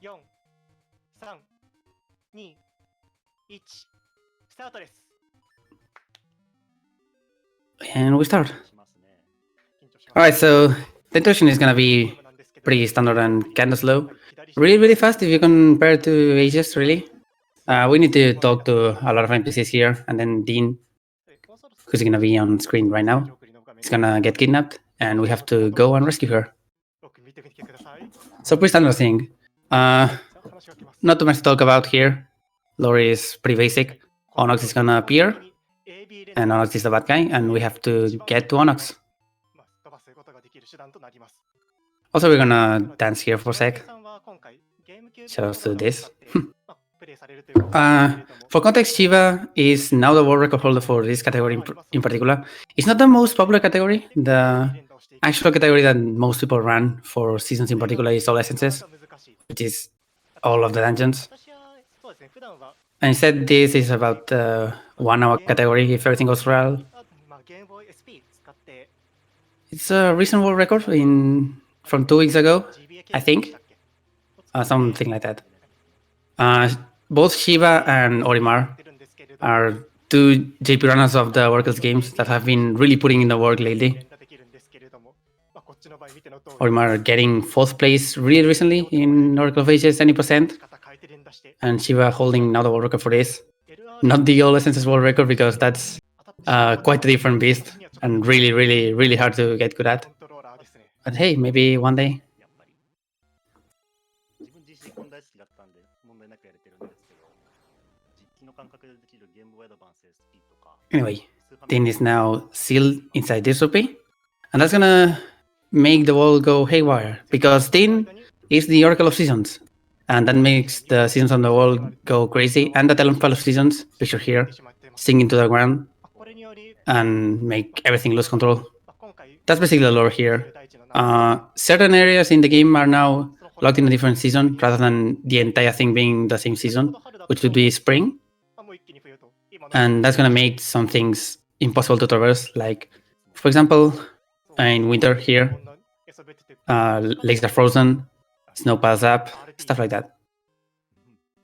4、3、2、1、スタートです。 And we start. Alright, so the introduction is gonna be pretty standard and kinda slow. Really fast if you compare it to Aegis, really. We need to talk to a lot of NPCs here, and then Dean, who's gonna be on screen right now, is gonna get kidnapped, and we have to go and rescue her. So pretty standard thing. Not too much to talk about here. Lore is pretty basic. Onyx is gonna appear, and Onyx is the bad guy, and we have to get to Onyx. Also, we're gonna dance here for a sec. Shout out to this. For context, Shiva is now the world record holder for this category in particular. It's not the most popular category. The actual category that most people run for seasons in particular is all essences, which is all of the dungeons. And instead, this is about the 1 hour category if everything goes well. It's a recent world record from 2 weeks ago, I think. Something like that. Both Shiva and Orimar are 2 JP runners of the Oracle's games that have been really putting in the work lately. Orimar getting 4th place really recently in Oracle of Ages 70%, and Shiva holding now the world record for this. Not the All Essences world record because that's quite a different beast and really hard to get good at. But hey, maybe one day. Anyway, Dean is now sealed inside this rupee, and that's gonna make the world go haywire, because Dean is the Oracle of Seasons, and that makes the seasons on the world go crazy, and the Talonfall of Seasons, pictured here, sink into the ground, and make everything lose control. That's basically the lore here. Certain areas in the game are now locked in a different season, rather than the entire thing being the same season, which would be spring. And that's gonna make some things impossible to traverse, like, for example, in winter here, lakes are frozen, snow piles up, stuff like that.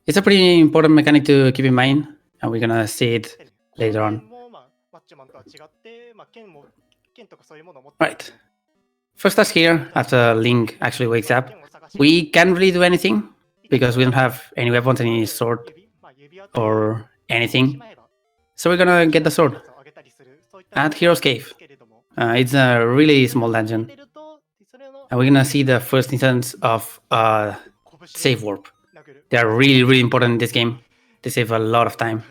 It's a pretty important mechanic to keep in mind, and we're gonna see it later on. Right. First task here, after Link actually wakes up, we can't really do anything, because we don't have any weapons, any sword, or anything. So we're gonna get the sword at Hero's Cave. It's a really small dungeon, and we're gonna see the first instance of save warp. They are really important in this game. They save a lot of time.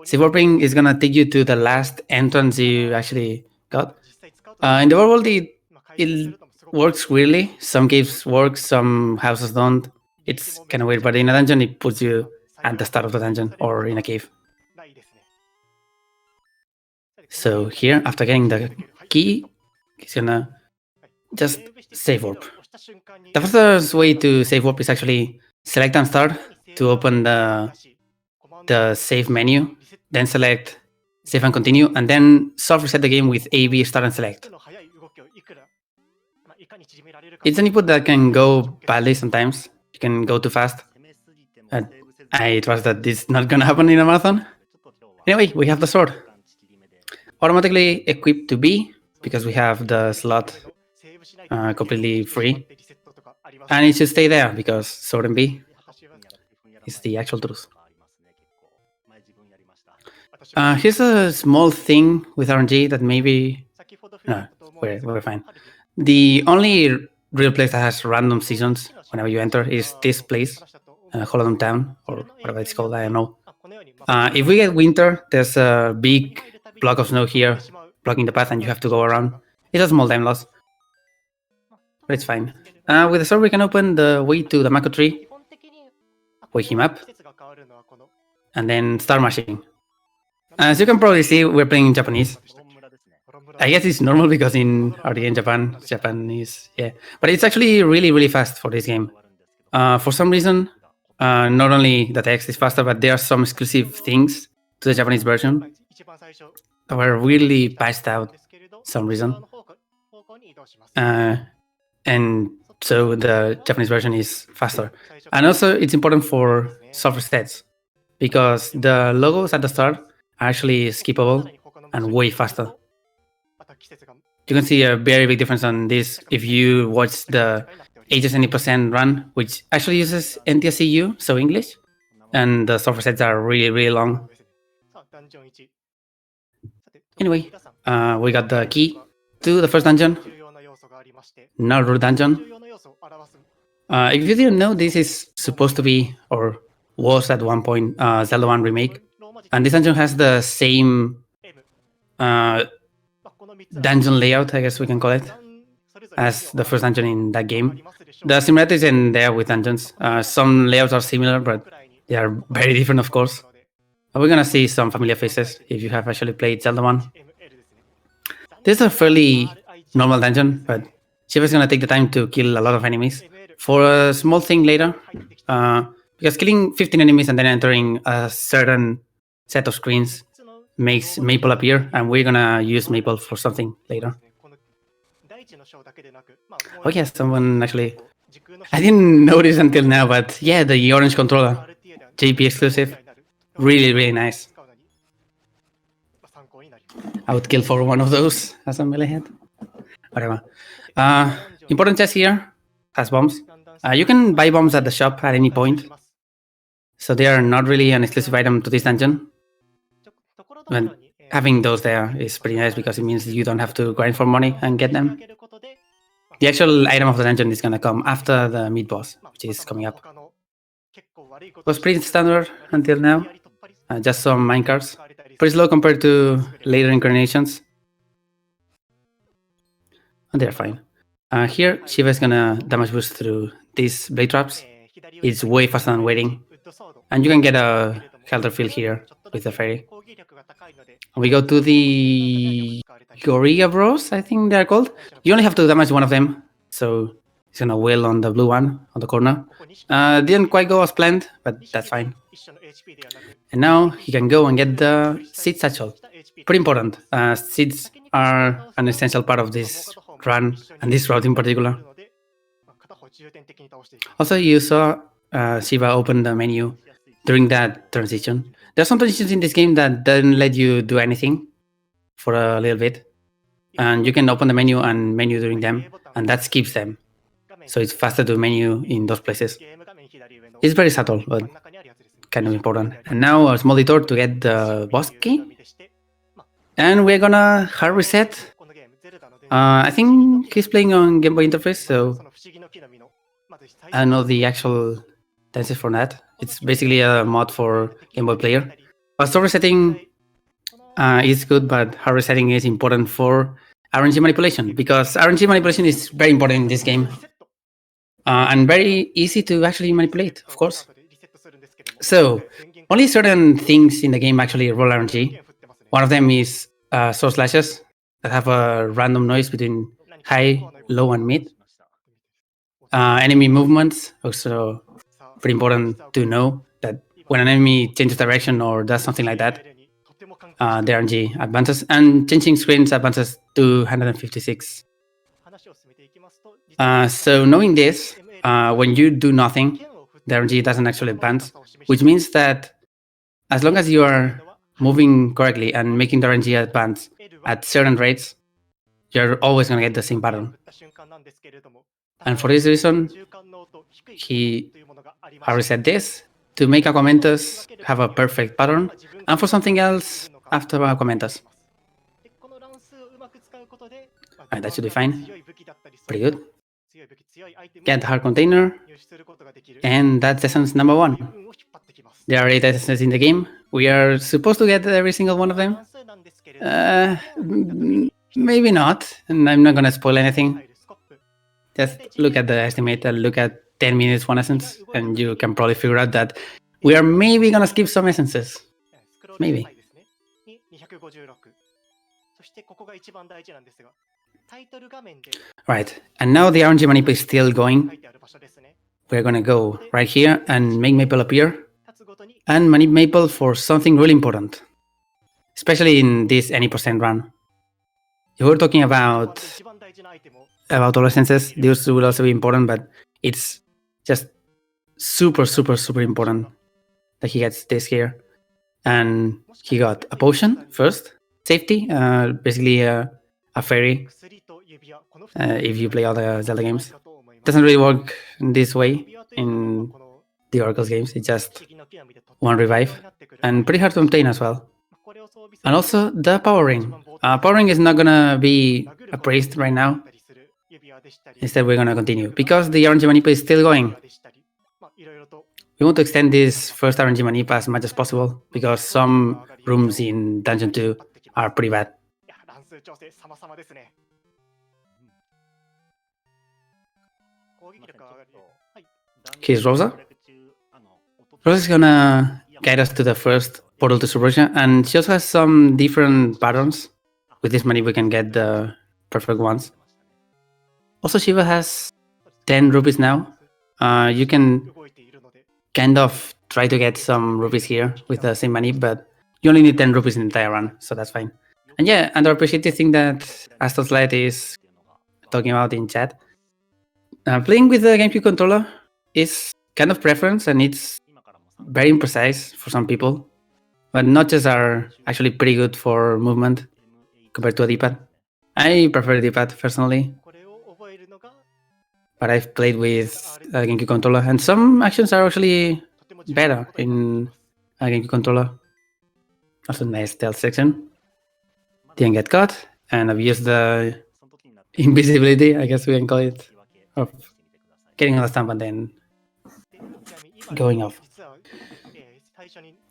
Save warping is gonna take you to the last entrance you actually got. In the world, it works weirdly. Some caves work, some houses don't. It's kind of weird, but in a dungeon, it puts you at the start of the dungeon or in a cave. So here, after getting the key, it's gonna just save warp. The fastest way to save warp is actually select and start to open the save menu, then select save and continue, and then soft reset the game with A, B, start and select. It's an input that can go badly sometimes. You can go too fast. I trust that this is not gonna happen in a marathon. Anyway, we have the sword. Automatically equipped to B, because we have the slot completely free. And it should stay there, because sword and B is the actual truth. Here's a small thing with RNG that maybe... No, we're fine. The only real place that has random seasons whenever you enter is this place, Holodom Town, or whatever it's called, I don't know. If we get winter, there's a big block of snow here blocking the path and you have to go around. It's a small time loss, but it's fine. With the sword we can open the way to the Mako tree, wake him up, and then start mashing. As you can probably see, we're playing in Japanese. I guess it's normal because in RTA In Japan, Japanese, yeah. But it's actually really fast for this game. For some reason, not only the text is faster, but there are some exclusive things to the Japanese version that were really patched out some reason. And so the Japanese version is faster. And also, it's important for soft resets because the logos at the start are actually skippable and way faster. You can see a very big difference on this if you watch the ages 80% run, which actually uses NTSCU, so English, and the soft resets are really, really long. Anyway, we got the key to the first dungeon, Naru dungeon. If you didn't know, this is supposed to be, or was at one point, Zelda 1 remake. And this dungeon has the same dungeon layout, I guess we can call it, as the first dungeon in that game. The similarities in there with dungeons. Some layouts are similar, but they are very different, of course. We're gonna see some familiar faces if you have actually played Zelda 1. This is a fairly normal dungeon, but Shiva's gonna take the time to kill a lot of enemies for a small thing later. Because killing 15 enemies and then entering a certain set of screens makes Maple appear, and we're gonna use Maple for something later. Oh yeah, someone actually... I didn't notice until now, but yeah, the orange controller, JP exclusive, really, really nice. I would kill for one of those as a melee hit. Whatever. Important chest here has bombs. You can buy bombs at the shop at any point, so they are not really an exclusive item to this dungeon. But having those there is pretty nice because it means you don't have to grind for money and get them. The actual item of the dungeon is gonna come after the mid boss, which is coming up. It was pretty standard until now. Just some minecarts. Pretty slow compared to later incarnations. And they're fine. Here, Shiva is gonna damage boost through these blade traps. It's way faster than waiting. And you can get a Helter Field here with the fairy. We go to the Gorilla Bros, I think they're called. You only have to damage one of them, so he's gonna wail on the blue one on the corner. Didn't quite go as planned, but that's fine. And now he can go and get the seed satchel. Pretty important. Seeds are an essential part of this run, and this route in particular. Also, you saw Shiva open the menu during that transition. There are some transitions in this game that don't let you do anything for a little bit. And you can open the menu and menu during them, and that skips them. So it's faster to menu in those places. It's very subtle, but kind of important. And now a small detour to get the boss key. And we're gonna hard reset. I think he's playing on Game Boy interface, so I don't know the actual dances for that. It's basically a mod for Game Boy Player. Soft resetting is good, but hard resetting is important for RNG manipulation, because RNG manipulation is very important in this game. And very easy to actually manipulate, of course. So, only certain things in the game actually roll RNG. One of them is sword slashes that have a random noise between high, low, and mid. Enemy movements, also pretty important to know that when an enemy changes direction or does something like that, the RNG advances, and changing screens advances to 156. So knowing this, when you do nothing, the RNG doesn't actually advance, which means that as long as you are moving correctly and making the RNG advance at certain rates, you're always going to get the same pattern. And for this reason, he reset this to make Aquamentus have a perfect pattern, and for something else after Aquamentus. Alright, that should be fine. Pretty good. Get the hard container, and that's essence number 1. There are 8 essences in the game. We are supposed to get every single one of them. Maybe not, and I'm not gonna spoil anything. Just look at the estimate and look at 10 minutes 1 essence, and you can probably figure out that we are maybe gonna skip some essences. Maybe. Right, and now the RNG manip is still going. We're gonna go right here and make Maple appear, and manip Maple for something really important, especially in this any percent run. If we're talking about about adolescences. Those will also be important, but it's just super important that he gets this here. And he got a potion first, safety, basically a fairy. If you play all the Zelda games, it doesn't really work this way in the Oracle's games. It's just one revive, and pretty hard to obtain as well. And also the power ring. Power ring is not gonna be appraised right now. Instead, we're gonna continue because the RNG Manipa is still going. We want to extend this first RNG Manipa as much as possible because some rooms in Dungeon 2 are pretty bad. Here's Rosa. Rosa's gonna guide us to the first portal to Subversion, and she also has some different patterns. With this money, we can get the perfect ones. Also, Shiva has 10 rupees now. You can kind of try to get some rupees here with the same money, but you only need 10 rupees in the entire run, so that's fine. And yeah, underappreciated thing that Aston's Light is talking about in chat. Playing with the GameCube controller is kind of preference, and it's very imprecise for some people, but notches are actually pretty good for movement compared to a D-pad. I prefer the D-pad personally, but I've played with a GameCube controller, and some actions are actually better in a GameCube controller. Also nice stealth section. Didn't get caught, and I've used the invisibility, I guess we can call it, of getting on the stamp and then going off.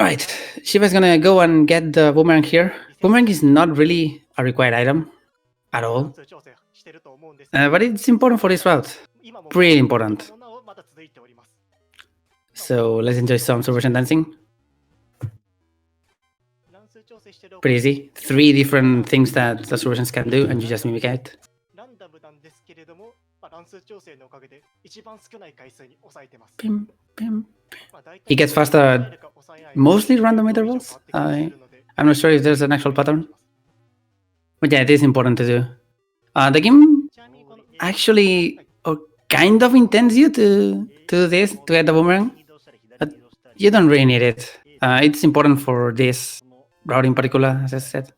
Alright, Shiva's gonna go and get the boomerang here. Boomerang is not really a required item at all, but it's important for this route. Pretty important. So let's enjoy some Subversion dancing. Pretty easy. 3 different things that the Subversions can do, and you just mimic it. Pim, pim. He gets faster at mostly random intervals. I'm not sure if there's an actual pattern. But yeah, it is important to do. The game actually kind of intends you to do this, to get the boomerang, but you don't really need it. It's important for this route in particular, as I said.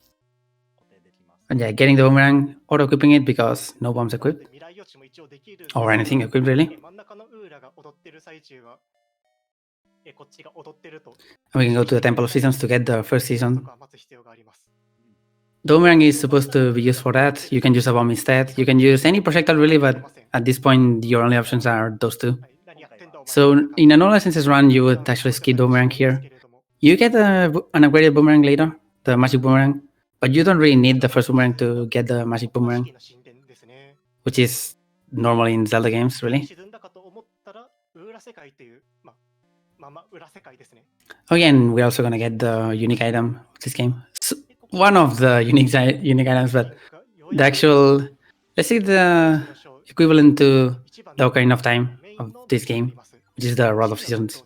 And yeah, getting the boomerang, auto-equipping it because no bombs equipped. Or anything equipped, really. And we can go to the Temple of Seasons to get the first season. The boomerang is supposed to be used for that. You can use a bomb instead. You can use any projectile really, but at this point your only options are those 2. So in a no-licenses run, you would actually skip the boomerang here. You get an upgraded boomerang later, the magic boomerang, but you don't really need the first boomerang to get the magic boomerang, which is normal in Zelda games, really. Again, we're also gonna get the unique item of this game. So, one of the unique items, but the actual, let's say the equivalent to the Ocarina of Time of this game, which is the Rod of Seasons.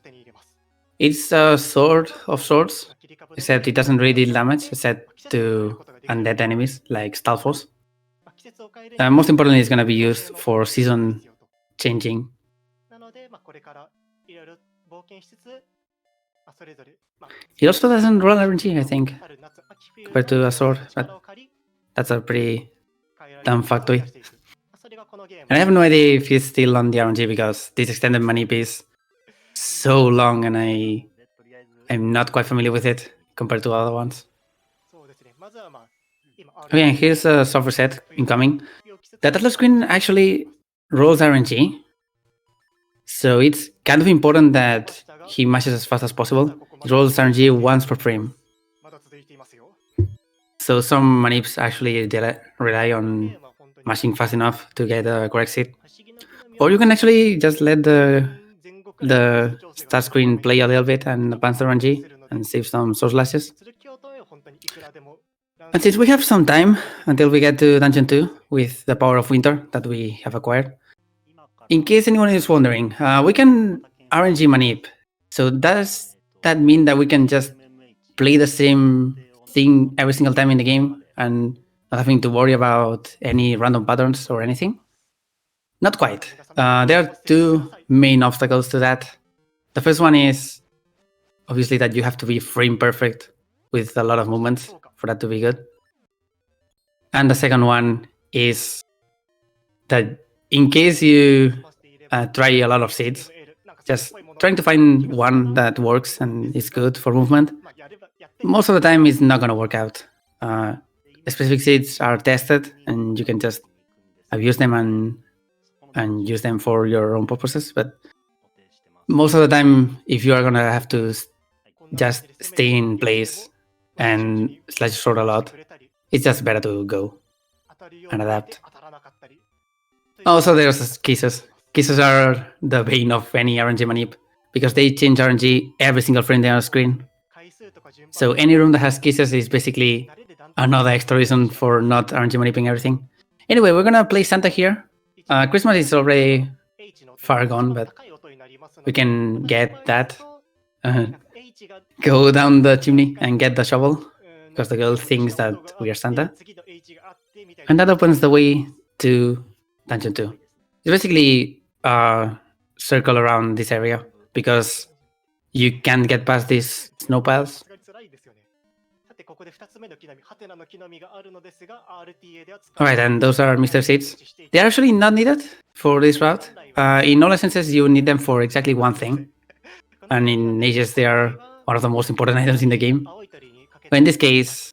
It's a sword of swords, except it doesn't really deal damage, except to undead enemies like Stalfos. Most importantly, it's gonna be used for season changing. It also doesn't roll RNG, I think, compared to a sword, but that's a pretty dumb factoid. And I have no idea if he's still on the RNG because this extended manip is so long and I'm not quite familiar with it compared to other ones. Okay, here's a software set incoming. The title screen actually rolls RNG, so it's kind of important that he mashes as fast as possible. It rolls RNG once per frame. So some manips actually rely on mashing fast enough to get a correct seed. Or you can actually just let the start screen play a little bit and advance the RNG and save some source lashes. And since we have some time until we get to Dungeon 2 with the Power of Winter that we have acquired, in case anyone is wondering, we can RNG manip. So does that mean that we can just play the same thing every single time in the game and not having to worry about any random patterns or anything? Not quite. There are two main obstacles to that. The first one is obviously that you have to be frame perfect with a lot of movements for that to be good. And the second one is that in case you try a lot of seeds, just trying to find one that works and is good for movement, most of the time it's not going to work out. Specific seeds are tested and you can just abuse them and use them for your own purposes. But most of the time, if you are going to have to just stay in place and slash short a lot, it's just better to go and adapt. Also, there's kisses. Kisses are the bane of any RNG manip because they change RNG every single frame they are on screen. So any room that has kisses is basically another extra reason for not RNG manipulating everything. Anyway, we're gonna play Santa here. Christmas is already far gone, but we can get that. Go down the chimney and get the shovel because the girl thinks that we are Santa. And that opens the way to Dungeon 2. It's basically a circle around this area because you can't get past these snow piles. Alright, and those are Mr. Seeds. They're actually not needed for this route. In all essences, you need them for exactly one thing. And in Ages, they are one of the most important items in the game. But in this case,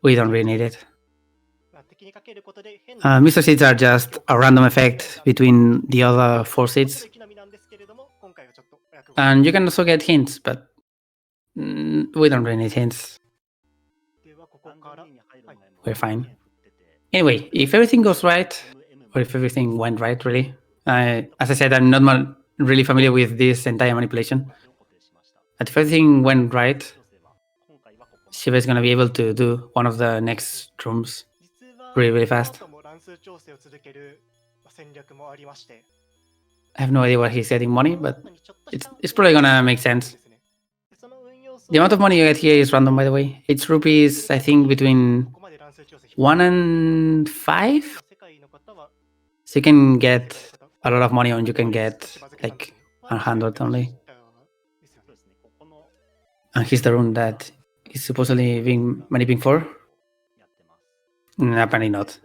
we don't really need it. Mr. Seeds are just a random effect between the other 4 seeds. And you can also get hints, but we don't really need hints. We're fine. Anyway, if everything goes right, or if everything went right, really, as I said, I'm not really familiar with this entire manipulation. But if everything went right, Shiba is going to be able to do one of the next rooms really fast. I have no idea where he's getting money, but it's probably going to make sense. The amount of money you get here is random, by the way. It's rupees, I think, between 1 and 5. So you can get a lot of money, and you can get like 100 only. And here's the room that is supposedly being manipulating for. Apparently not.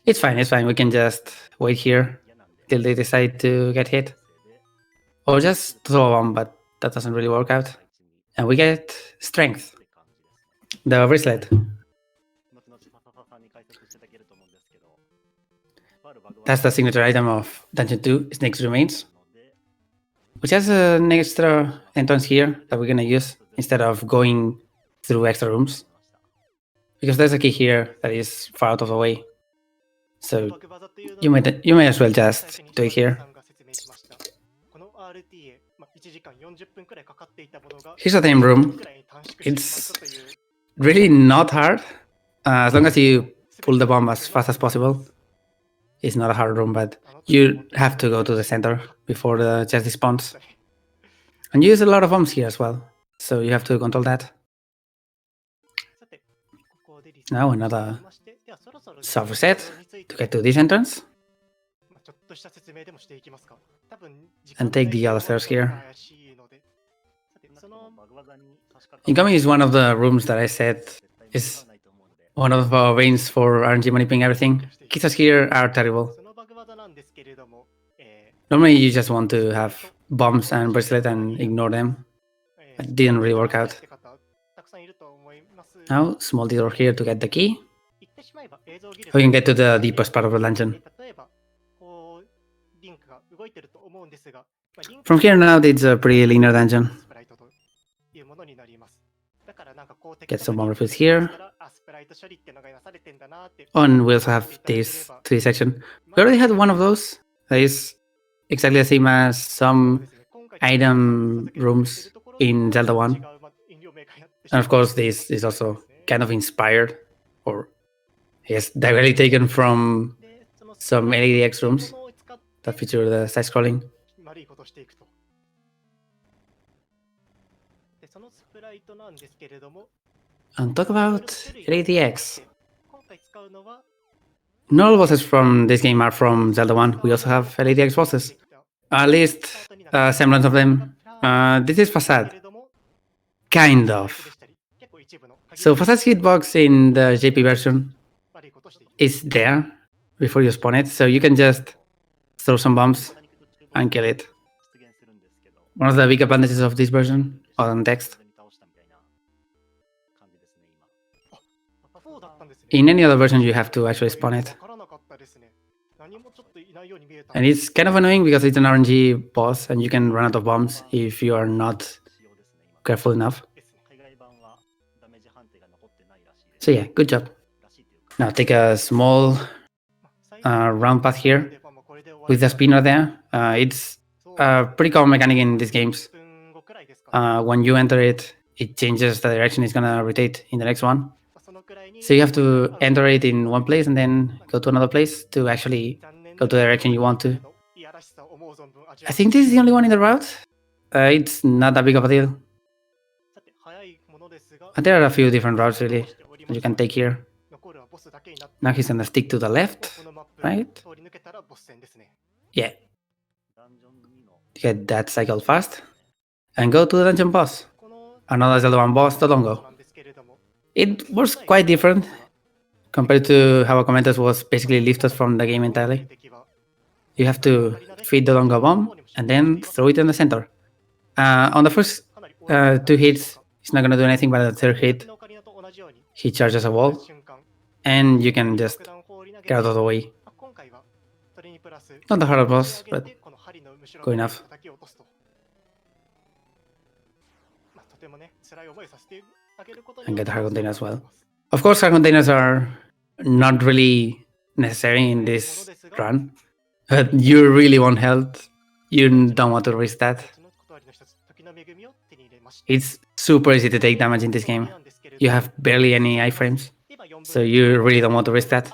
It's fine, we can just wait here till they decide to get hit. Or just throw a bomb, but that doesn't really work out. And we get strength. The bracelet. That's the signature item of Dungeon 2, Snake's Remains, which has an extra entrance here that we're gonna use instead of going through extra rooms. Because there's a key here that is far out of the way. So you may as well just do it here. Here's a time room. It's really not hard. As long as you pull the bomb as fast as possible. It's not a hard room, but you have to go to the center before the chest spawns. And you use a lot of bombs here as well, so you have to control that. Now another soft reset to get to this entrance. And take the other stairs here. Incoming is one of the rooms that I said is one of our veins for RNG manipulating everything. Kisses here are terrible. Normally you just want to have bombs and bracelet and ignore them. It didn't really work out. Now, small detour here to get the key. We can get to the deepest part of the dungeon. From here now, it's a pretty linear dungeon. Get some more refills here. And we also have this 3 section. We already had one of those. That is exactly the same as some item rooms in Zelda 1. And of course, this is also kind of inspired, or yes, directly taken from some LADX rooms that feature the side-scrolling. And talk about LADX. not all bosses from this game are from Zelda 1. We also have LADX bosses. At least semblance of them. This is Facade. Kind of. So Facade's hitbox in the JP version is there before you spawn it, so you can just throw some bombs and kill it. One of the big advantages of this version on text. In any other version, you have to actually spawn it. And it's kind of annoying because it's an RNG boss and you can run out of bombs if you are not careful enough. So yeah, good job. Now take a small round path here with the spinner there. It's a pretty common mechanic in these games. When you enter it, it changes the direction it's gonna rotate in the next one. So you have to enter it in one place and then go to another place to actually go to the direction you want to. I think this is the only one in the route. It's not that big of a deal. There are a few different routes really that you can take here. Now he's gonna stick to the left, right? Yeah. Get that cycle fast and go to the dungeon boss. Another Zelda 1 boss, the Dongo. It was quite different compared to how Commentus was basically lifted from the game entirely. You have to feed the Dongo bomb and then throw it in the center. On the first 2 hits, it's not gonna do anything, but the third hit, he charges a wall and you can just get out of the way. Not the hardest boss, but good enough. And get hard container as well. Of course, hard containers are not really necessary in this run, but you really want health. You don't want to risk that. It's super easy to take damage in this game. You have barely any iframes, so you really don't want to risk that.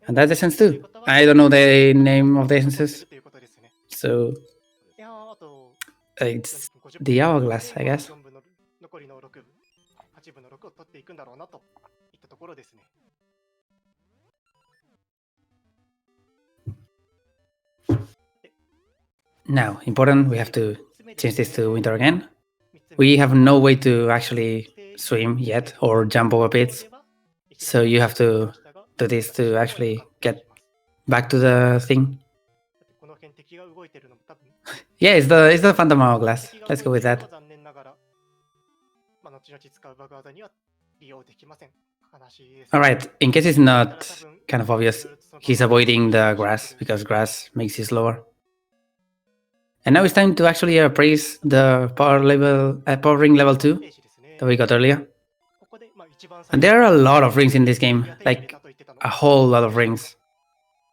And that's essence too. I don't know the name of the essences, so it's the hourglass, I guess. Now, important, we have to change this to winter again. We have no way to actually swim yet or jump over pits, so you have to do this to actually get back to the thing. Yeah, it's the Phantom Hourglass. Let's go with that. Alright, in case it's not kind of obvious, he's avoiding the grass because grass makes you slower. And now it's time to actually appraise the power ring level 2 that we got earlier. And there are a lot of rings in this game, like a whole lot of rings.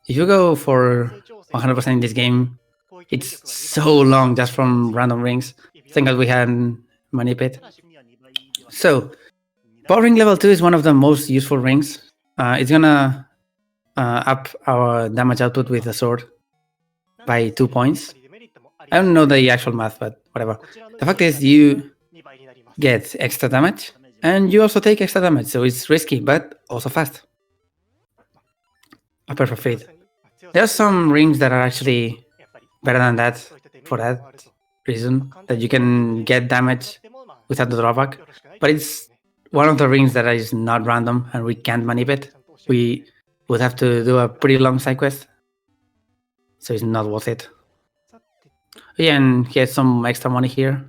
If you go for 100% in this game, it's so long just from random rings. Thank God we had Manipit. So, power ring level 2 is one of the most useful rings. It's gonna up our damage output with the sword by 2 points. I don't know the actual math, but whatever. The fact is you get extra damage and you also take extra damage, so it's risky but also fast. A perfect fit. There are some rings that are actually better than that for that reason, that you can get damage without the drawback, but it's one of the rings that is not random and we can't manipulate. We would have to do a pretty long side quest, so it's not worth it. Yeah, and he has some extra money here.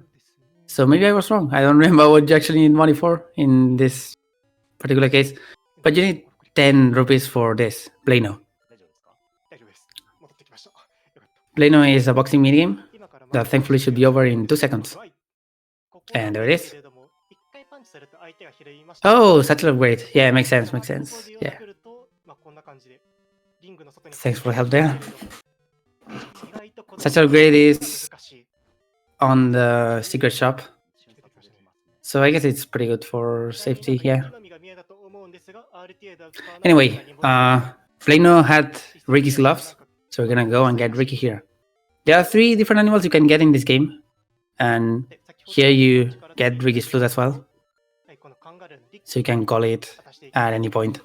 So maybe I was wrong. I don't remember what you actually need money for in this particular case. But you need 10 rupees for this, Blano. Blano is a boxing minigame that thankfully should be over in 2 seconds. And there it is. Oh, satchel upgrade. Yeah, makes sense, Yeah. Thanks for the help there. Satchel upgrade is on the secret shop, so I guess it's pretty good for safety. Yeah. Anyway, Flano had Ricky's gloves, so we're gonna go and get Ricky here. There are 3 different animals you can get in this game, and here you get Ricky's flute as well, so you can call it at any point.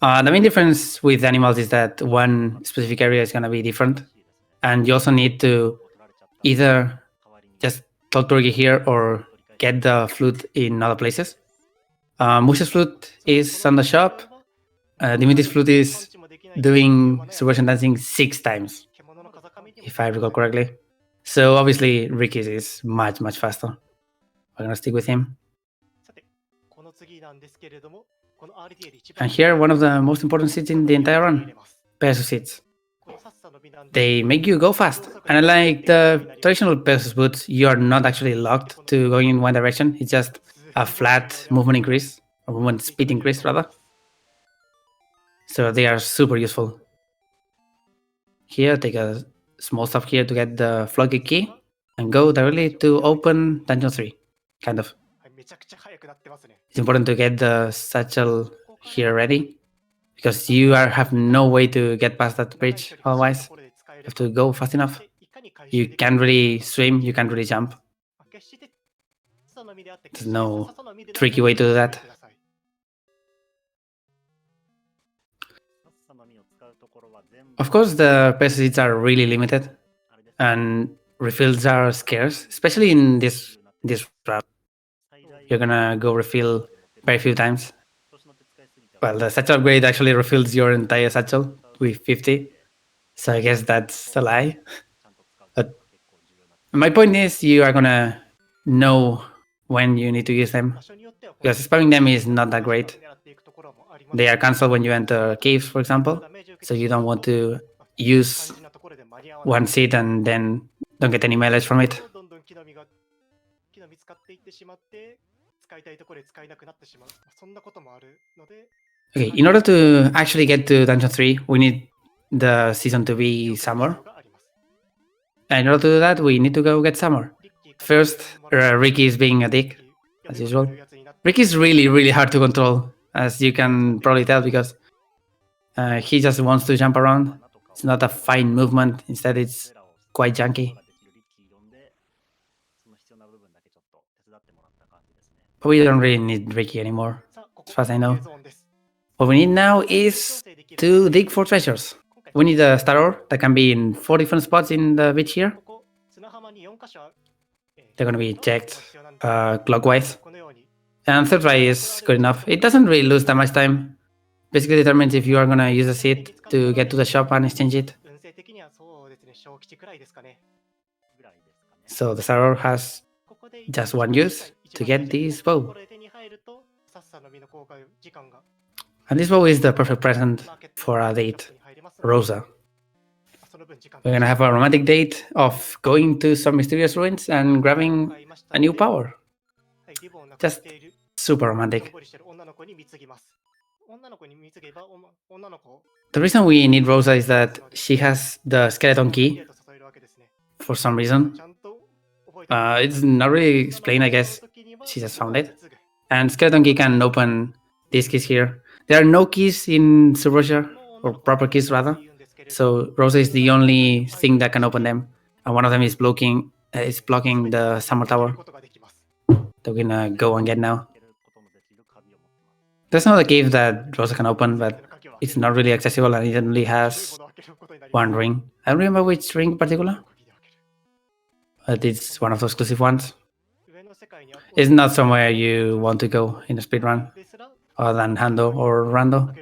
The main difference with animals is that one specific area is going to be different, and you also need to either just talk to Ricky here or get the flute in other places. Mush's flute is on the shop. Dimitri's flute is doing subversion dancing 6 times, if I recall correctly. So obviously Ricky's is much, much faster. We're going to stick with him. And here, one of the most important seats in the entire run, Pegasus seats. They make you go fast. And unlike the traditional Pegasus boots, you are not actually locked to going in one direction. It's just a flat movement increase, or movement speed increase rather. So they are super useful. Here, take a small stop here to get the floodgate key and go directly to open Dungeon 3, kind of. It's important to get the satchel here ready, because you have no way to get past that bridge otherwise. You have to go fast enough. You can't really swim, you can't really jump. There's no tricky way to do that. Of course, the Pegasus seats are really limited, and refills are scarce, especially in this route. You're gonna go refill very few times. Well, the satchel upgrade actually refills your entire satchel with 50, so I guess that's a lie. But my point is, you are gonna know when you need to use them, because spamming them is not that great. They are cancelled when you enter caves, for example, so you don't want to use one seat and then don't get any mileage from it. Okay, in order to actually get to Dungeon 3, we need the season to be summer. And in order to do that, we need to go get summer. First, Ricky is being a dick, as usual. Ricky is really, really hard to control, as you can probably tell, because he just wants to jump around. It's not a fine movement, instead it's quite junky. But we don't really need Ricky anymore, as far as I know. What we need now is to dig for treasures. We need a star ore that can be in 4 different spots in the beach here. They're going to be checked clockwise. And third try is good enough. It doesn't really lose that much time. Basically determines if you are going to use a seat to get to the shop and exchange it. So the star ore has just one use to get this bow. And this bow is the perfect present for a date, Rosa. We're gonna have a romantic date of going to some mysterious ruins and grabbing a new power. Just super romantic. The reason we need Rosa is that she has the skeleton key for some reason. It's not really explained, I guess. She just found it. And skeleton key can open these keys here. There are no keys in Subrosia, or proper keys rather. So Rosa is the only thing that can open them, and one of them is blocking the summer tower that we're gonna go and get now. There's another cave that Rosa can open, but it's not really accessible, and it only has one ring. I don't remember which ring in particular, but it's one of those exclusive ones. It's not somewhere you want to go in a speedrun, other than Hando or Rando.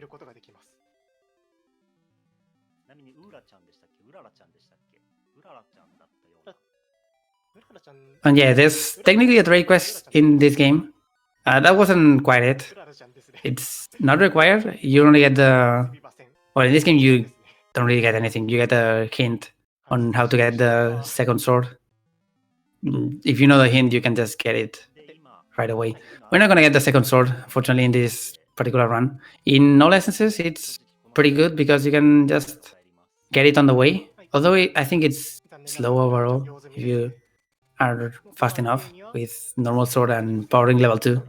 And yeah, there's technically a trade quest in this game. That wasn't quite it. It's not required. You only get the... Well, in this game you don't really get anything. You get a hint on how to get the second sword. If you know the hint, you can just get it right away. We're not going to get the second sword, fortunately, in this particular run. In all essences, it's pretty good because you can just get it on the way. Although I think it's slow overall if you are fast enough with normal sword and power ring level 2.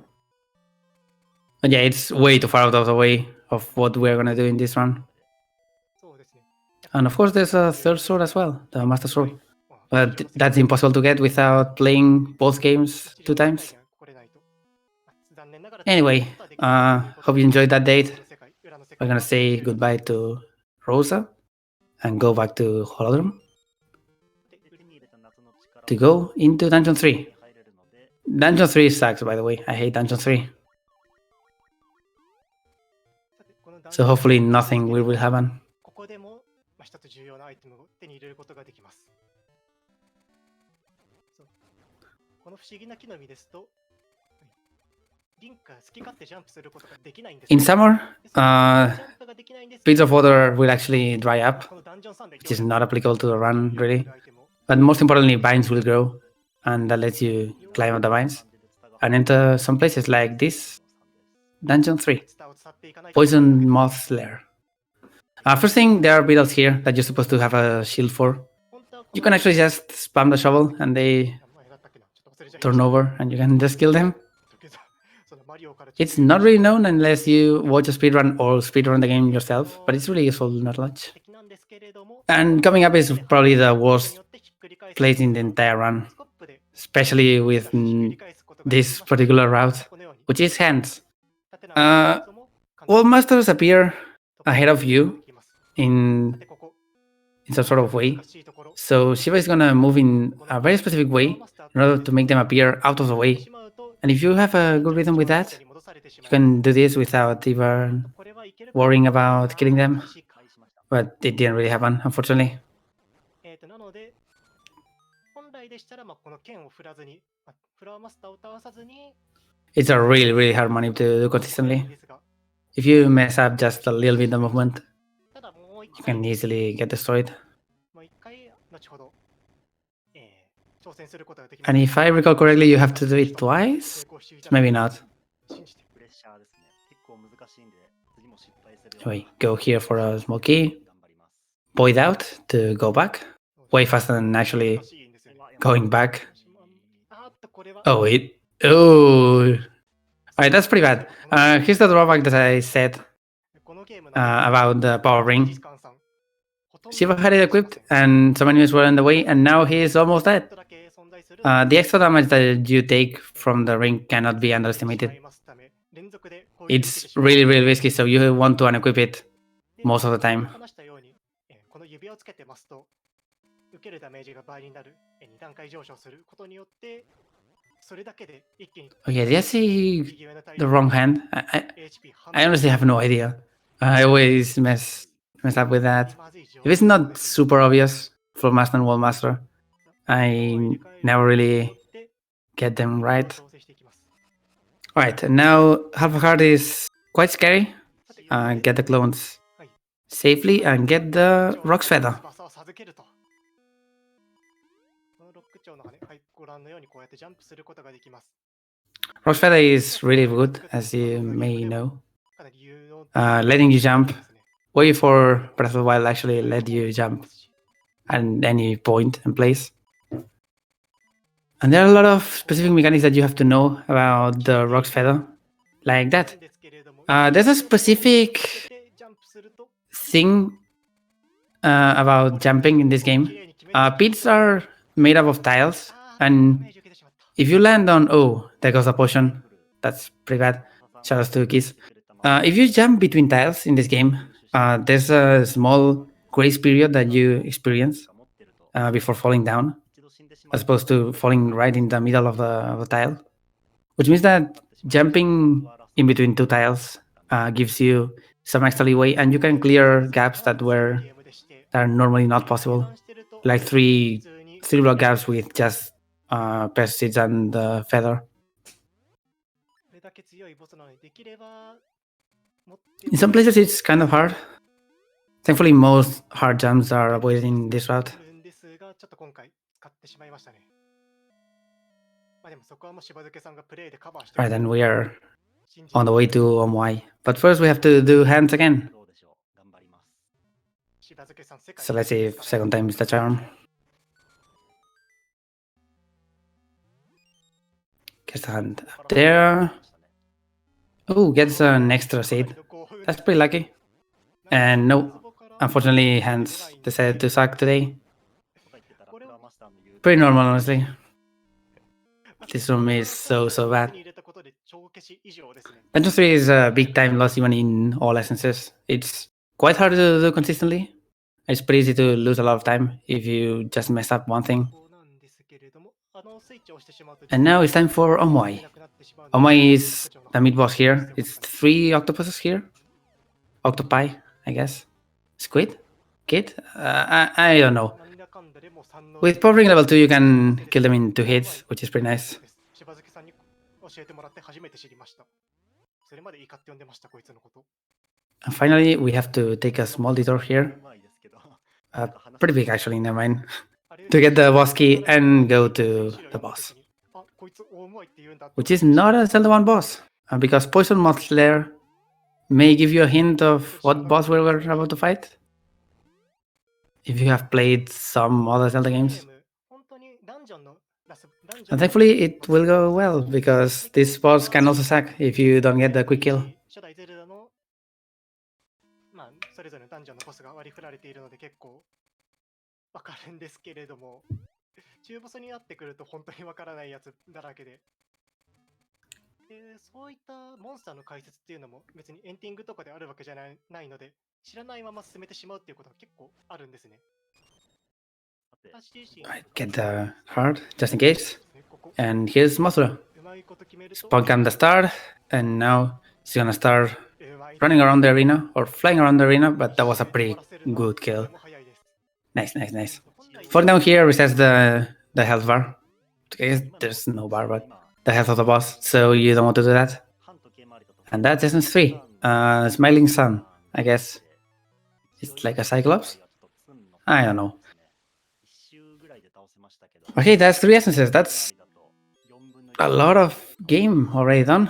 But yeah, it's way too far out of the way of what we're going to do in this run. And of course, there's a third sword as well, the Master Sword. But that's impossible to get without playing both games 2 times. Anyway, hope you enjoyed that date. we're gonna say goodbye to Rosa and go back to Holodrum to go into Dungeon 3. Dungeon 3 sucks, by the way. I hate Dungeon 3. So hopefully nothing will happen. ここでも一つ重要なアイテムを手に入れることができます。この不思議な木の実ですと、リンクが好き勝手ジャンプすることができないんです。In summer, bits of water will actually dry up, which is not applicable to the run really. But most importantly, vines will grow, and that lets you climb up the vines and enter some places like this Dungeon 3, Poison Moth's Lair. First thing, there are beetles here that you're supposed to have a shield for. You can actually just spam the shovel and they turn over and you can just kill them. It's not really known unless you watch a speedrun or speedrun the game yourself, but it's really useful knowledge. And coming up is probably the worst place in the entire run, especially with this particular route, which is hands. All masters appear ahead of you in some sort of way. So Shiba is gonna move in a very specific way in order to make them appear out of the way. And if you have a good rhythm with that, you can do this without even worrying about killing them. But it didn't really happen, unfortunately. It's a really, really hard manip to do consistently. If you mess up just a little bit the movement, you can easily get destroyed. And if I recall correctly, you have to do it twice? Maybe not. Anyway, go here for a small key. Void out to go back. Way faster than actually going back. Oh, Alright, that's pretty bad. Here's the drawback that I said about the power ring. Shiva had it equipped and some enemies were in the way and now he is almost dead. The extra damage that you take from the ring cannot be underestimated. It's really, really risky, so you want to unequip it most of the time. Okay, did I see the wrong hand? I honestly have no idea. I always mess up with that. If it's not super obvious for Master and World Master, I never really get them right. Alright, and now half a heart is quite scary. Get the clones safely and get the Rock's Feather. Rock's Feather is really good, as you may know. Letting you jump way before Breath of the Wild actually let you jump at any point and place. And there are a lot of specific mechanics that you have to know about the Rock's Feather, like that. There's a specific thing about jumping in this game. Pits are made up of tiles, and if you land on... Oh, there goes a potion. That's pretty bad. Shoutouts to Kiss. If you jump between tiles in this game, there's a small grace period that you experience before falling down, as opposed to falling right in the middle of the tile, which means that jumping in between two tiles gives you some extra leeway, and you can clear gaps that are normally not possible, like three block gaps with just pesticides and the feather. In some places it's kind of hard. Thankfully, most hard jumps are avoided in this route. Right, and we are on the way to Omwai. But first we have to do hands again. So let's see if second time is the charm. Gets the hand up there. Oh, gets an extra seed. That's pretty lucky. And no, unfortunately, hands decided to suck today. Pretty normal, honestly. This room is so bad. Dungeon 3 is a big time loss even in all essences. It's quite hard to do consistently. It's pretty easy to lose a lot of time if you just mess up one thing. And now it's time for Omoi. Omoi is the mid-boss here. It's 3 octopuses here. Octopi, I guess. Squid? Kid? I don't know. With power ring level 2, you can kill them in 2 hits, which is pretty nice. And finally, we have to take a small detour here. Pretty big, actually, never mind. To get the boss key and go to the boss. Which is not a Zelda 1 boss, because Poison Moth Slayer may give you a hint of what boss we were about to fight. If you have played some other Zelda games. And thankfully it will go well, because this boss can also suck if you don't get the quick kill. Right, get the heart just in case. And here's Mothra. Spunk on the start, and now she's gonna start running around the arena or flying around the arena, but that was a pretty good kill. Nice, nice, nice. Falling down here resets the health bar. I guess there's no bar, but the health of the boss, so you don't want to do that. And that's Essence 3. Smiling Sun, I guess. It's like a Cyclops? I don't know. Okay, that's 3 essences. That's a lot of game already done.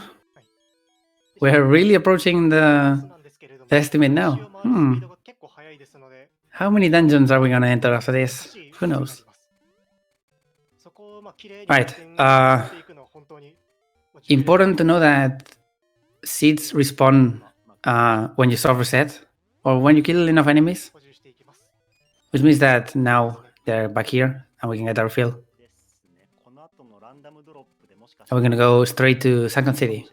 We're really approaching the estimate now. How many dungeons are we gonna enter after this? Who knows? Right. Important to know that seeds respawn when you soft reset or when you kill enough enemies, which means that now they're back here and we can get our fill. And we're gonna go straight to Sunken City.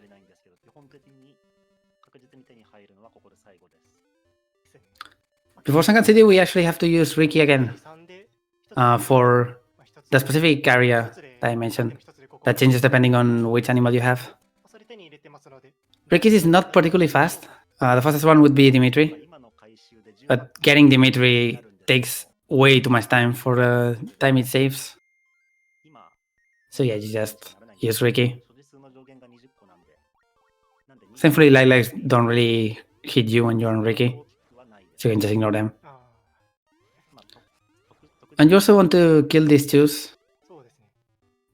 Before Sunken City, we actually have to use Riki again for the specific area that I mentioned that changes depending on which animal you have. Riki is not particularly fast. The fastest one would be Dimitri, but getting Dimitri takes way too much time for the time it saves. So yeah, you just use Riki. Thankfully, lilacs don't really hit you when you're on Riki, so you can just ignore them. And you also want to kill these twos,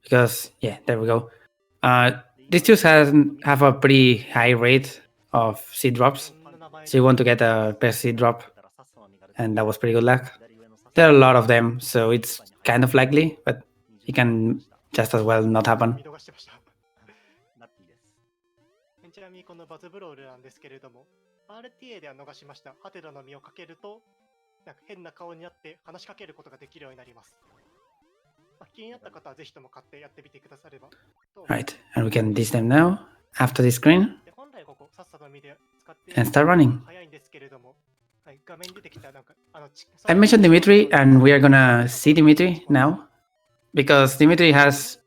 because, yeah, there we go. These twos have a pretty high rate of seed drops, so you want to get a best seed drop, and that was pretty good luck. There are a lot of them, so it's kind of likely, but it can just as well not happen. Right, and we can ditch them now after this screen and start running. I mentioned Dimitri, and we are gonna see Dimitri now, because Dimitri has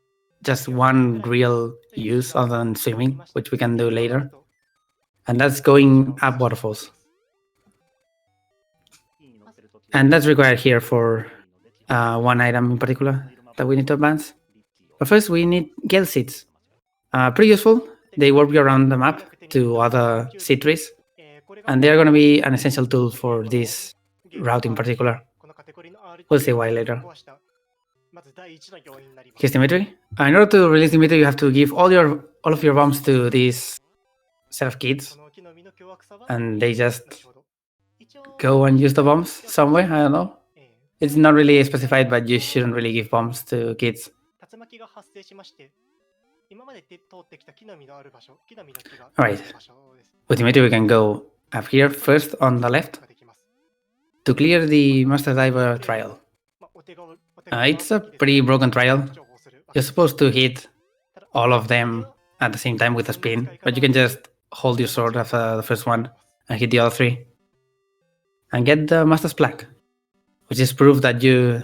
just one real use other than swimming, which we can do later, and that's going up waterfalls. And that's required here for one item in particular that we need to advance. But first we need Gale Seeds. Pretty useful. They warp you around the map to other seed trees, and they're going to be an essential tool for this route in particular. We'll see why later. Here's Dimitri. In order to release Dimitri, you have to give all of your bombs to these set of kids, and they just go and use the bombs somewhere. I don't know. It's not really specified, but you shouldn't really give bombs to kids. Alright, with Dimitri we can go up here first on the left to clear the Master Diver trial. It's a pretty broken trial. You're supposed to hit all of them at the same time with a spin, but you can just hold your sword after the first one and hit the other 3 and get the Master's Plaque, which is proof that you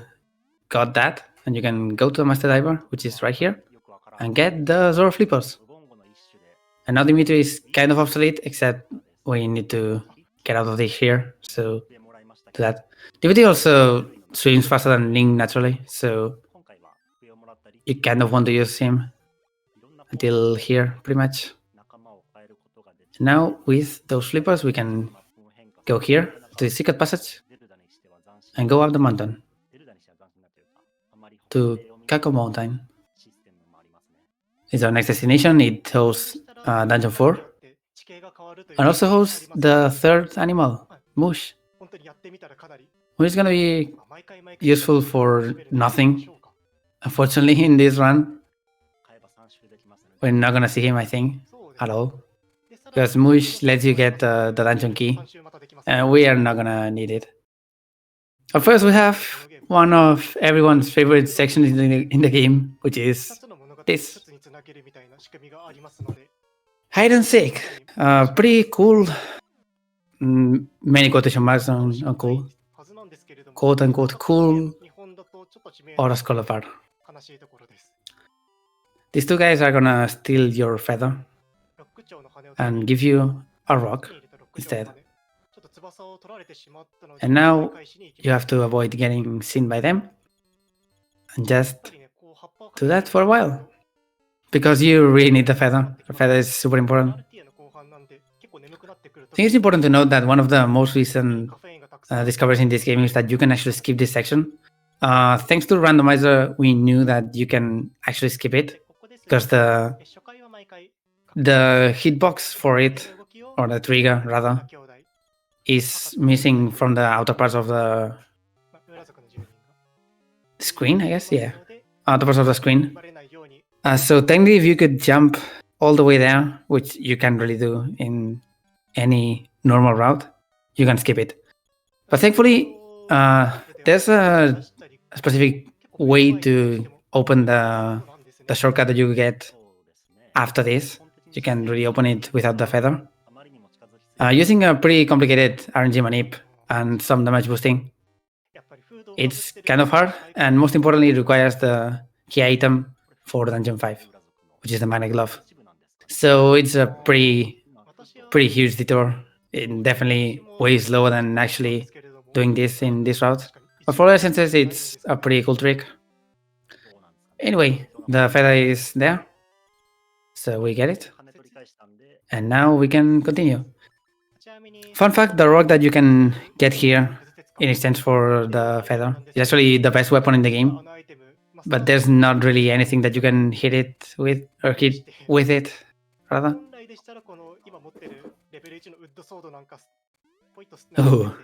got that, and you can go to the Master Diver, which is right here, and get the Zoro Flippers. And now the meter is kind of obsolete, except we need to get out of this here, so do that. DVD also streams faster than Link naturally, so you kind of want to use him until here, pretty much. Now with those flippers, we can go here to the secret passage and go up the mountain to Kako Mountain. Is our next destination. It hosts Dungeon 4 and also hosts the 3rd animal, Mush. Mush is gonna be useful for nothing, unfortunately, in this run. We're not gonna see him, I think, at all, because Mush lets you get the dungeon key, and we are not gonna need it. But first, we have one of everyone's favorite sections in the game, which is this. Hide and seek. Pretty cool. Many quotation marks on cool. Quote unquote cool or a skull apart. These 2 guys are gonna steal your feather and give you a rock instead. And now you have to avoid getting seen by them and just do that for a while, because you really need the feather. The feather is super important. I think it's important to note that one of the most recent discoveries in this game is that you can actually skip this section. Thanks to randomizer, we knew that you can actually skip it, because the hitbox for it, or the trigger rather, is missing from the outer parts of the screen, I guess. Yeah, outer parts of the screen. So technically, if you could jump all the way there, which you can't really do in any normal route, you can skip it. But thankfully, there's a specific way to open the shortcut that you get after this. You can really open it without the feather, using a pretty complicated RNG manip and some damage boosting. It's kind of hard, and most importantly, it requires the key item for Dungeon 5, which is the Magnet Glove. So it's a pretty huge detour. It definitely way slower than actually doing this in this route. But for all senses, it's a pretty cool trick. Anyway, the feather is there, so we get it. And now we can continue. Fun fact, the rock that you can get here in exchange for the feather is actually the best weapon in the game, but there's not really anything that you can hit it with, or hit with it, rather. Oh,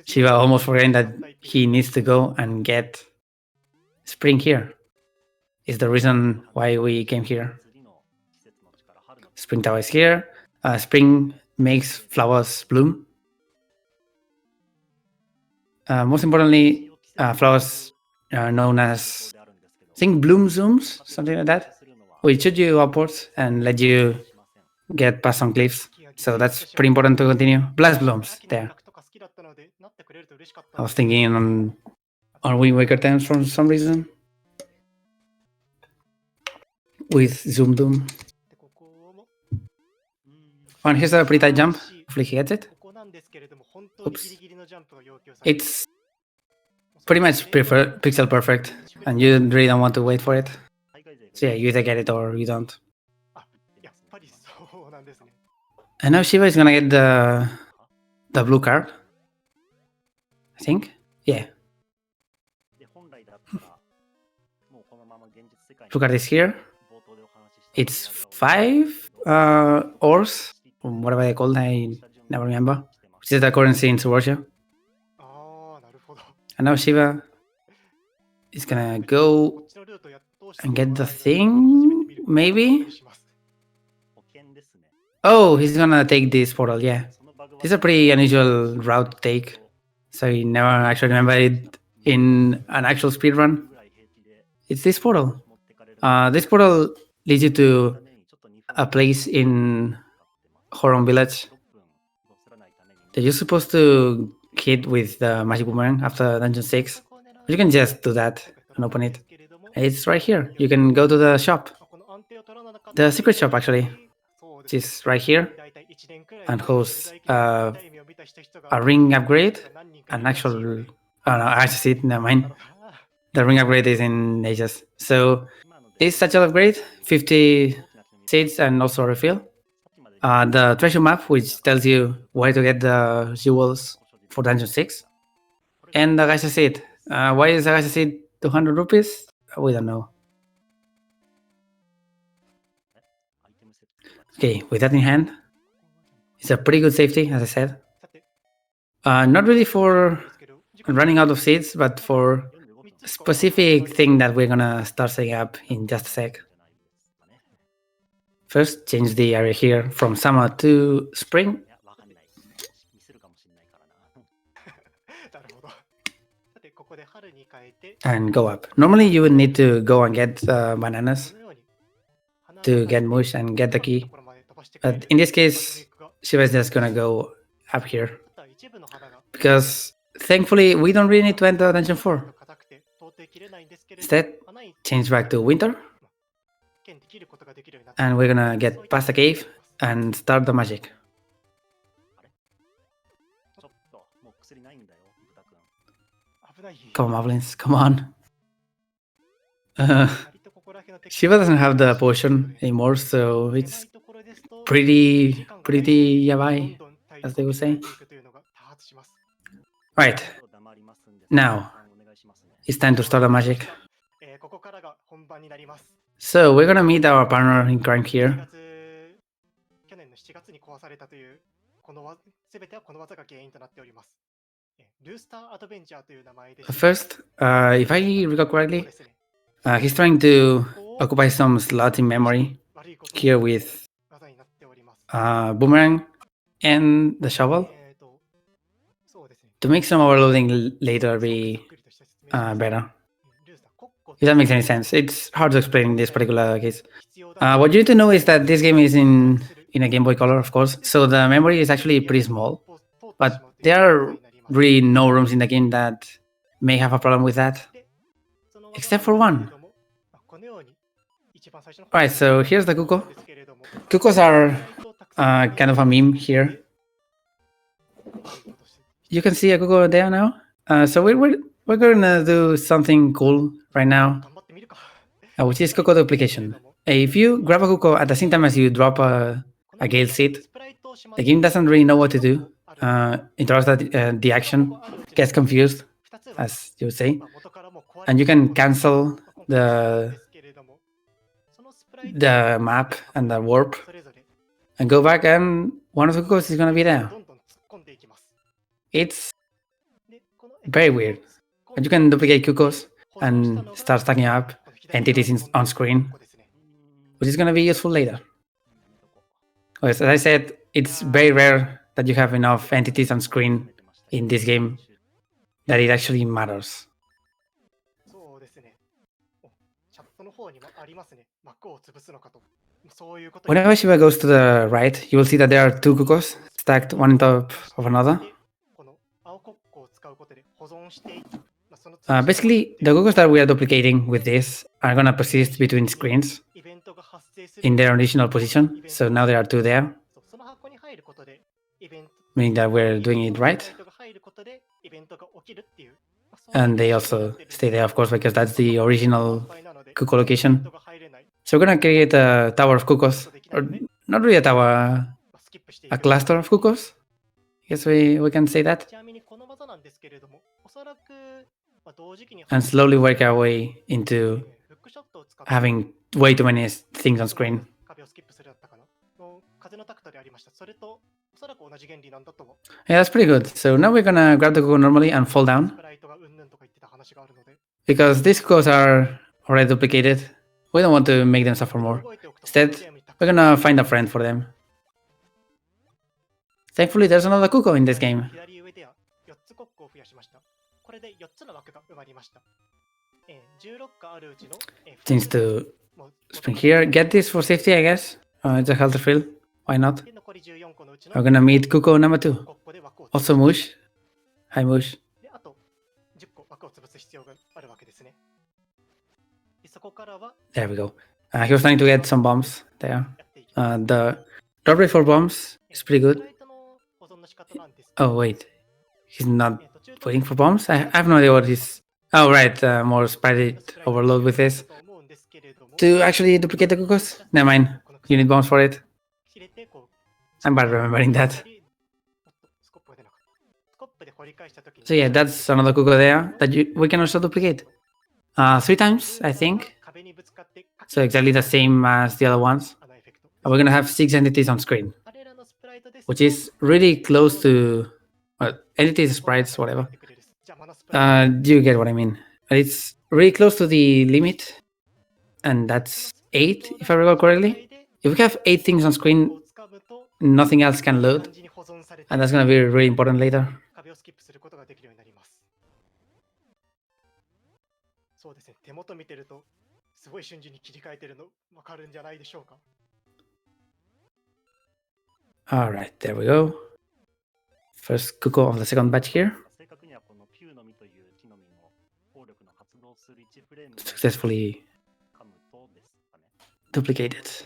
Shiva almost forgetting that he needs to go and get spring here. Is the reason why we came here. Spring tower is here. Spring makes flowers bloom. Most importantly, flowers are known as, I think, bloom zooms, something like that, which shoot you upwards and let you get past some cliffs. So that's pretty important to continue. Blast blooms there. I was thinking on Wind Waker terms for some reason. With Zoom Doom. And here's a pretty tight jump. Hopefully he gets it. Oops. It's pretty much pixel perfect, and you really don't want to wait for it. So yeah, you either get it or you don't. And now Shiva is gonna get the blue card, I think. Yeah. Blue card is here. It's 5 ores, or whatever they call it, I never remember. Which is the currency in Subursha. And now Shiva is gonna go and get the thing, maybe? Oh, he's gonna take this portal, yeah. This is a pretty unusual route to take, so you never actually remember it in an actual speedrun. It's this portal. This portal leads you to a place in Horon Village that you're supposed to hit with the magic boomerang after Dungeon 6. You can just do that and open it. It's right here. You can go to the shop. The secret shop, actually, which is right here, and hosts a ring upgrade, an actual... Oh no, I see it, never mind. The ring upgrade is in Ages. So this satchel upgrade, 50 seeds and also a refill. The treasure map, which tells you where to get the jewels for Dungeon 6. And the Gacha seed. Why is the Gacha seed 200 rupees? We don't know. Okay, with that in hand, it's a pretty good safety, as I said. Not really for running out of seeds, but for a specific thing that we're gonna start setting up in just a sec. First, change the area here from summer to spring. And go up. Normally, you would need to go and get bananas to get mush and get the key. But in this case, Shiva is just gonna go up here. Because thankfully, we don't really need to enter Dungeon 4. Instead, change back to winter. And we're gonna get past the cave and start the magic. Come on, Moblins, come on. Shiva doesn't have the potion anymore, so it's pretty yabai, as they would say. Right. Now, it's time to start the magic. So, we're gonna meet our partner in crime here. First, if I recall correctly, he's trying to occupy some slot in memory here with boomerang and the shovel to make some overloading later be better. If that makes any sense. It's hard to explain in this particular case. What you need to know is that this game is in a Game Boy Color, of course, so the memory is actually pretty small, but there are really no rooms in the game that may have a problem with that, except for one. Alright, so here's the Kuko. Kukos are kind of a meme here. You can see a Kuko there now. So we're gonna do something cool right now, which is Kuko duplication. If you grab a Kuko at the same time as you drop a Gale seed, the game doesn't really know what to do. It draws that the action gets confused, as you would say, and you can cancel the map and the warp and go back, and one of the Kukos is gonna be there. It's very weird. And you can duplicate Kukos and start stacking up entities on screen, which is gonna be useful later. As I said, it's very rare that you have enough entities on screen in this game that it actually matters. Whenever Shiva goes to the right, you will see that there are two Kukos stacked one on top of another. Basically, the Kukos that we are duplicating with this are gonna persist between screens in their original position. So now there are two there, meaning that we're doing it right. And they also stay there, of course, because that's the original Kuko location. So we're gonna create a tower of Kukos, or not really a tower, a cluster of Kukos. I guess we can say that. And slowly work our way into having way too many things on screen. Yeah, that's pretty good. So now we're gonna grab the Kuko normally and fall down. Because these Kukos are already duplicated, we don't want to make them suffer more. Instead, we're gonna find a friend for them. Thankfully, there's another Kuko in this game. Change to spring here. Get this for safety, I guess. It's a health field. Why not? で残り14個のうちの We're gonna meet Kuko number 2. コップで枠を Also Mush. Hi Mush. であと10個枠を潰す必要があるわけですね。でそこからは There we go. He was trying to get some bombs there. やっていきます。 The drop rate for bombs is pretty ス good. プライトの保存の仕方なんです Oh wait, he's not 途中 waiting for bombs. I have no idea what he's. Oh right, more sprite overload with this と思うんですけれども to actually duplicate the Kukos. Never mind. You need bombs for it. 切れてこう I'm bad remembering that. おっとスコップが出なかった。スコップで掘り返したときに So yeah, that's another Kuko there that we can also duplicate. 3 times, I think. 壁にぶつかって So exactly the same as the other ones. あのエフェクト And we're gonna have 6 entities on screen, あれらのスプライトです which is really close to entities, sprites, whatever. 邪魔なスプライ Do you get what I mean? It's really close to the limit, and that's 8, if I recall ト correctly. If we have 8 things on screen, を掴むと nothing else can load, 漢字に保存されて and that's gonna be really important later. 壁をスキップすることができるようになります。そうですね、手元見てるとすごい瞬時に切り替えてるのわかるんじゃないでしょうか。 Alright, there we go. First Kuko of the second batch here. 正確にはこのピューの実という木の実の効力の発動する1フレーム Successfully 噛むとですかね。 duplicated. 1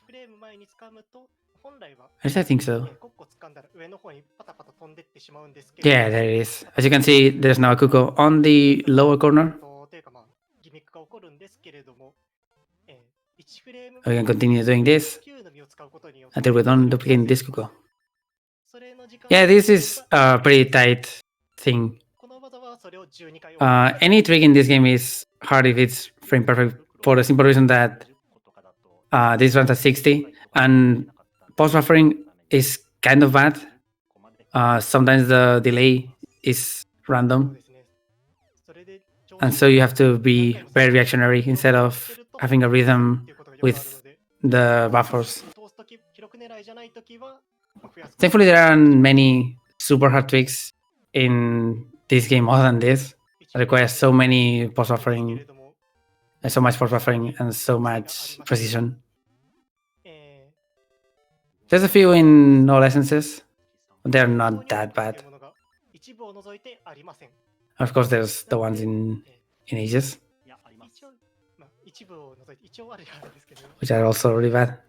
フレーム前に掴むと本来は At least I think so. コッコ掴んだら上の方にパタパタ飛んでってしまうんですけ Yeah, there it is. As you can see, there's now a Kuko on the lower corner. というかまあギミックが起こるんですけれども、1フレーム We can continue doing this 9の実を使うことによって until we're done duplicating this Kuko. それの時間 Yeah, this is a pretty tight thing. この技はそれを12回 Any trick in this game is hard if it's frame perfect for the simple reason that this runs at 60 and post buffering is kind of bad. Sometimes the delay is そう random, ですね。それで and so you have to be very reactionary instead of having a rhythm with the buffers. 通すとき、記録狙いじゃないときは増やす。 Thankfully, there aren't many super hard tricks in this game other than this. It requires so many post buffering, so much post buffering, and so much precision. There's a few in all essences, but they're not that bad. 一部を除いてありません。 Of course, there's the ones in Aegis, いや、あります。一応、まあ、一部を除いて一応あるんですけど、 which are also really bad.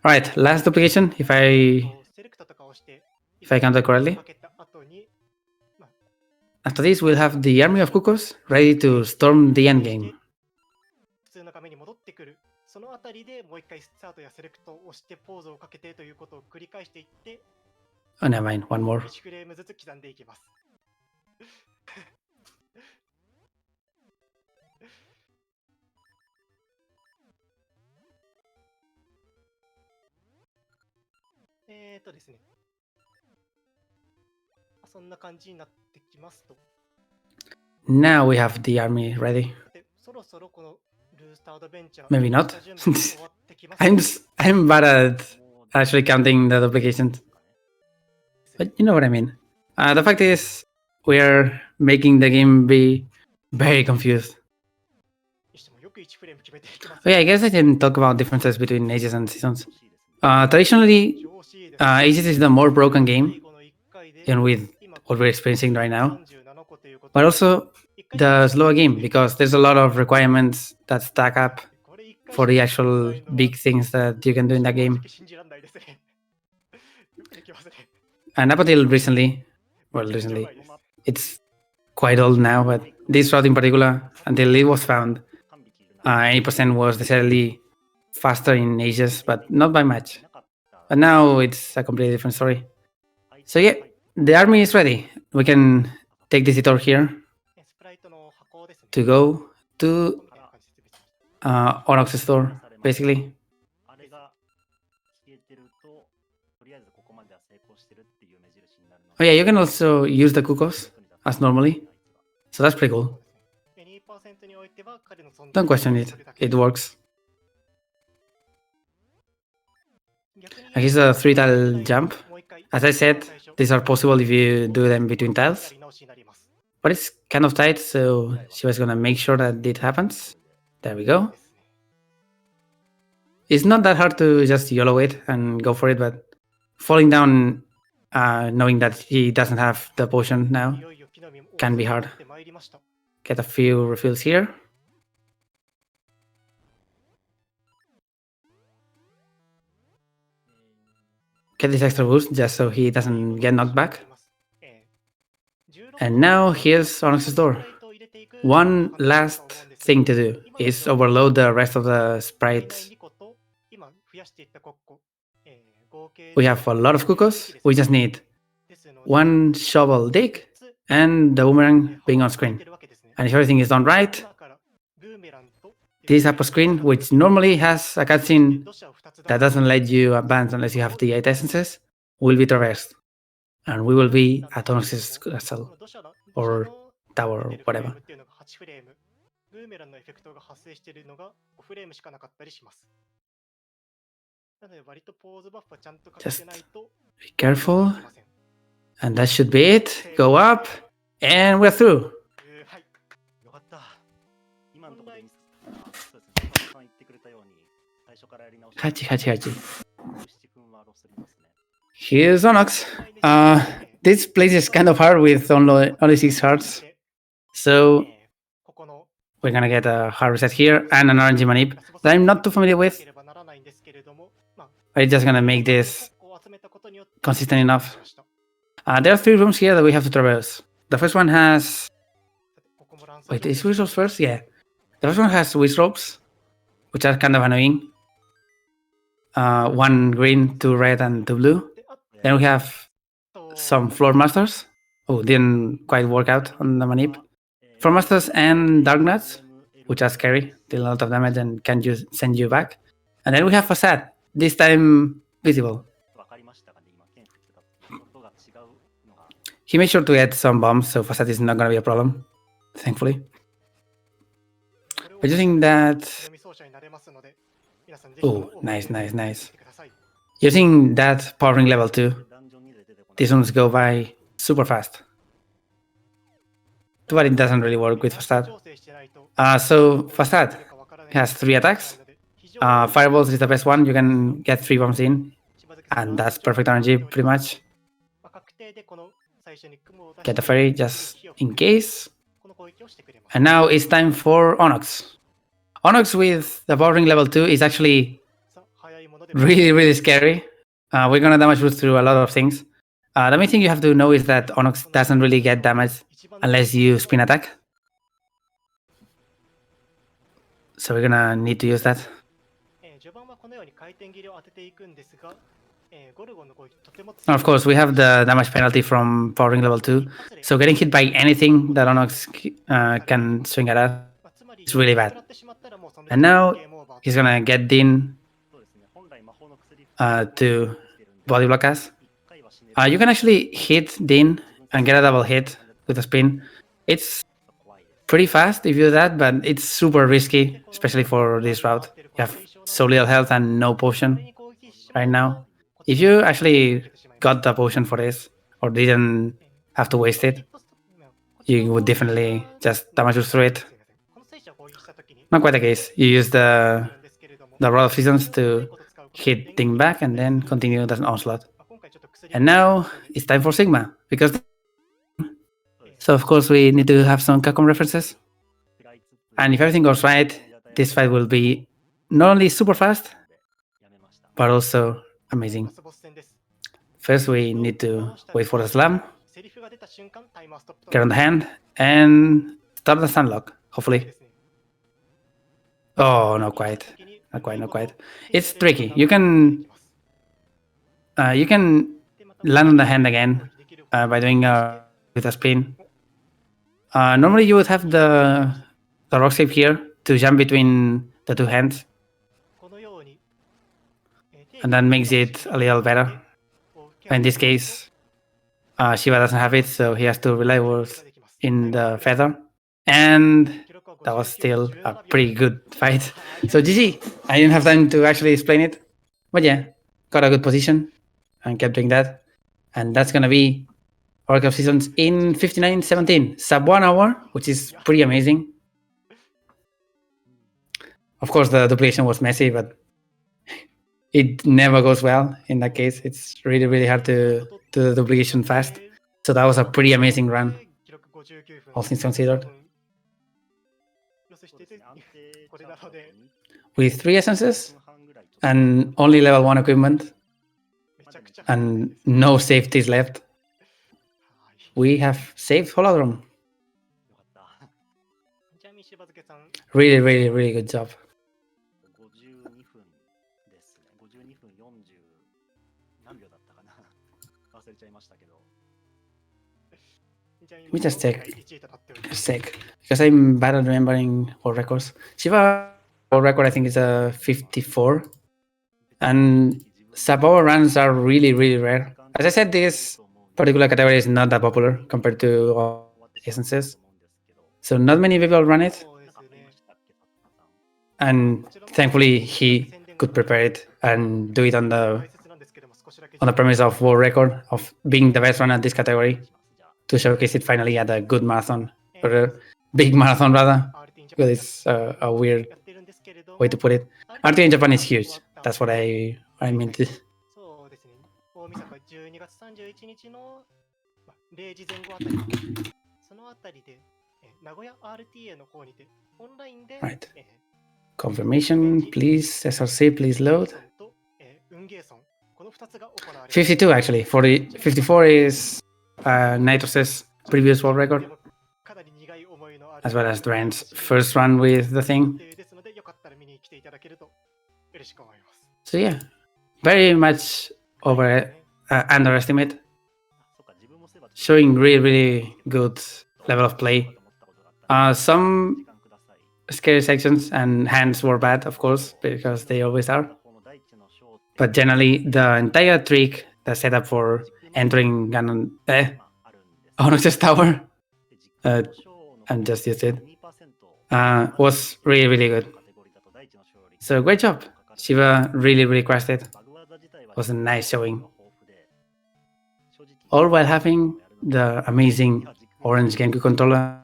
Alright, last duplication, if I セレクトとかをして、 if I counted correctly. かけた後に、 After this, we'll have the army of Kukos ready to storm the endgame. 普通の画面に戻ってくる。そのあたりでもう一回スタートやセレクトをしてポーズをかけてということを繰り返していって、 Oh, never mind, one more. 1フレームずつ刻んでいきます。ですね。そんな感じになってきますと。 Now we have the army ready. でそろそろこのルースターアドベンチャー Maybe not. 下準備が終わってきます I'm bad at actually counting the duplications. But you know what I mean. The fact is, we're making the game be very confused. にしてもよく1フレーム決めていきます。 Oh, yeah, I guess I can talk about differences between ages and seasons. Traditionally, 調子いいですね Aegis is the more broken 最 game, 後の1回で even with 今 what we're experiencing right now. 37個ということ But also 一回 the slower game, because there's a lot of requirements that stack up これ一回 for the actual big things that you can do in that game. 信じらんないですね。よくできますね。 And up until recently, well, recently, it's quite old now, but this route in particular, until it was found, 80% was necessarily faster in Aegis, but not by much. But now it's a completely different story. So yeah, the army is ready. We can take this detour here スプライトの箱ですね。 to go to みたいな感じで説明しました。 Onyx store, basically. あれが消えてると、とりあえずここまでは成功してるっていう目印になるの Oh yeah, you can also use the Kukos as normally. So that's pretty cool. 2% においては彼の存 Don't question it. It works. 逆に Here's a 3-tile jump. もう一回 As I said, these are possible if you do them between や tiles. り直しになります。 But it's kind of tight, so she was gonna make sure that it happens. There we go. ですね It's not that hard to just YOLO it and go for it, but falling down knowing that he doesn't have the potion now can be hard. Get a few refills here. Get this extra boost just so he doesn't get knocked back. And now here's Onyx's door. One last thing to do is overload the rest of the sprites. We have a lot of Kukos. We just need one shovel dig and the boomerang being on screen. And if everything is done right, this upper screen, which normally has a cutscene that doesn't let you advance unless you have the 8 essences, will be traversed. And we will be at Onyx's castle or tower or whatever. Just be careful. And that should be it. Go up. And we're through. Hachi. Here's Onyx. This place is kind of hard with only 6 hearts. So we're gonna get a hard reset here and an RNG manip that I'm not too familiar with. I'm just gonna make this consistent enough. There are 3 rooms here that we have to traverse. The first one has... Wait, is wish ropes first? Yeah. The first one has wish ropes, which are kind of annoying. 1 green, 2 red, and 2 blue. Then we have some floor masters. Oh, didn't quite work out on the manip. Floor masters and dark nuts, which are scary, deal a lot of damage and can just send you back. And then we have facade, this time visible. He made sure to add some bombs, so facade is not going to be a problem, thankfully. We're using that... Oh, nice. Using that power ring level 2, these ones go by super fast. But it doesn't really work with facade. So facade has 3 attacks. Fireballs is the best one, you can get 3 bombs in. And that's perfect RNG, pretty much. Get the fairy just in case. And now it's time for Onyx. Onyx with the power ring level 2 is actually really scary. We're gonna damage boost through a lot of things. The main thing you have to know is that Onyx doesn't really get damage unless you spin attack. So we're gonna need to use that. Of course, we have the damage penalty from powering level 2, so getting hit by anything that Onyx can swing at us is really bad. And now he's gonna get Din to body block us. You can actually hit Din and get a double hit with a spin. It's pretty fast if you do that, but it's super risky, especially for this route. You have so little health and no potion right now. If you actually got the potion for this, or didn't have to waste it, you would definitely just damage through it. Not quite the case. You use the Rod of Seasons to hit Ding back and then continue the onslaught. And now it's time for Sigma, because so of course we need to have some Capcom references. And if everything goes right, this fight will be not only super fast, but also amazing. First we need to wait for the slam, get on the hand, and start the stunlock, hopefully. Oh, not quite. It's tricky. You can land on the hand again by doing with a spin. Normally you would have the rock shape here to jump between the 2 hands, and that makes it a little better. In this case, Shiva doesn't have it, so he has to rely in the feather. And that was still a pretty good fight. So GG. I didn't have time to actually explain it, but yeah, got a good position and kept doing that. And that's gonna be Oracle of Seasons in 59:17, sub 1 hour, which is pretty amazing. Of course, the duplication was messy, but it never goes well in that case. It's really, really hard to do the duplication fast. So that was a pretty amazing run, all things considered. With 3 essences and only level 1 equipment and no safeties left, we have saved Holodrum. Really, really, really good job. 52分40何秒だったかな忘れちゃいましたけど。 Let me just check a sec, because I'm bad at remembering world records. Shiba world record I think is a 54, and sub-hour runs are really, really rare. As I said, this particular category is not that popular compared to all essences, so not many people run it. And thankfully, he could prepare it and do it on the premise of world record, of being the best runner at this category, to showcase it finally at a good marathon, or a big marathon rather, because it's a weird way to put it. RTA in Japan is huge. That's what I meant. そうですね。大晦日12月31日の0時前後あたり、そのあたりで名古屋 RTA の方にてオンラインで Right. Confirmation, please. SRC, please load. 52 actually. 54 is Nitros's previous world record, as well as Dran's first run with the thing. So yeah, very much underestimate. Showing really, really good level of play. Some scary sections and hands were bad, of course, because they always are. But generally, the entire trick, the setup for entering Onus's tower, and just used it, was really, really good. So great job. Shiba really, really crushed it. It was a nice showing. All while having the amazing orange GameCube controller.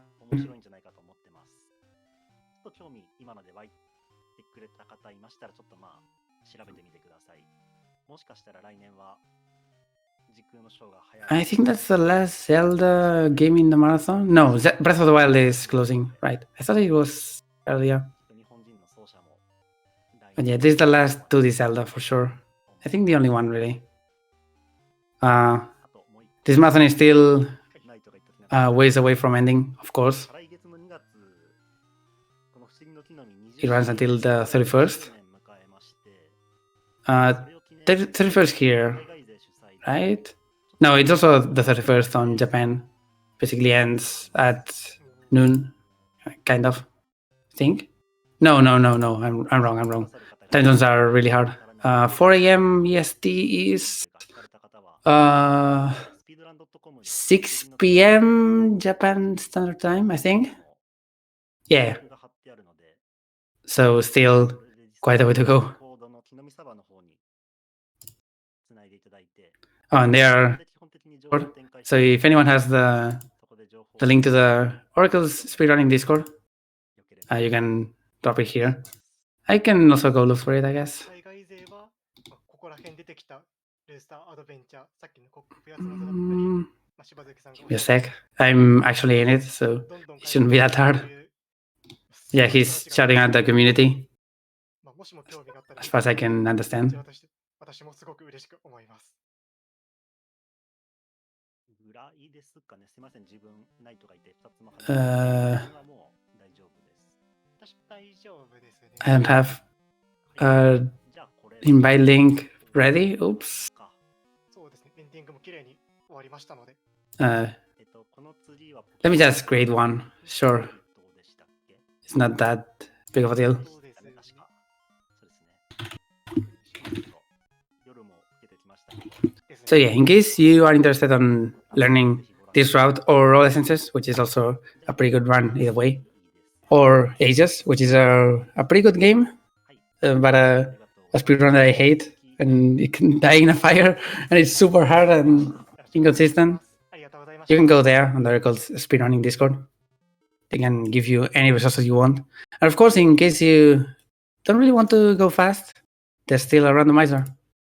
I think that's the last Zelda game in the marathon. No, Breath of the Wild is closing, right? I thought it was earlier. But yeah, this is the last 2D Zelda for sure. I think the only one really. This marathon is still ways away from ending, of course. It runs until the 31st. 31st here, right? No, it's also the 31st on Japan. Basically ends at noon, kind of. I think. No. I'm wrong. Time zones are really hard. 4 a.m. EST is 6 p.m. Japan Standard Time, I think. Yeah. So still quite a way to go. Oh, and they are. So if anyone has the link to the Oracle's speedrunning Discord, you can drop it here. I can also go look for it, I guess. Give me a sec. I'm actually in it, so it shouldn't be that hard. Yeah, he's shouting at the community, as far as I can understand. I don't have invite link ready. Oops. Let me just create one. Sure. It's not that big of a deal. So yeah, in case you are interested in learning this route or Raw Essences, which is also a pretty good run either way, or Ages, which is a pretty good game, but a speedrun that I hate, and it can die in a fire, and it's super hard and inconsistent. You can go there on the Oracle's speedrunning Discord. They can give you any resources you want. And of course, in case you don't really want to go fast, there's still a randomizer.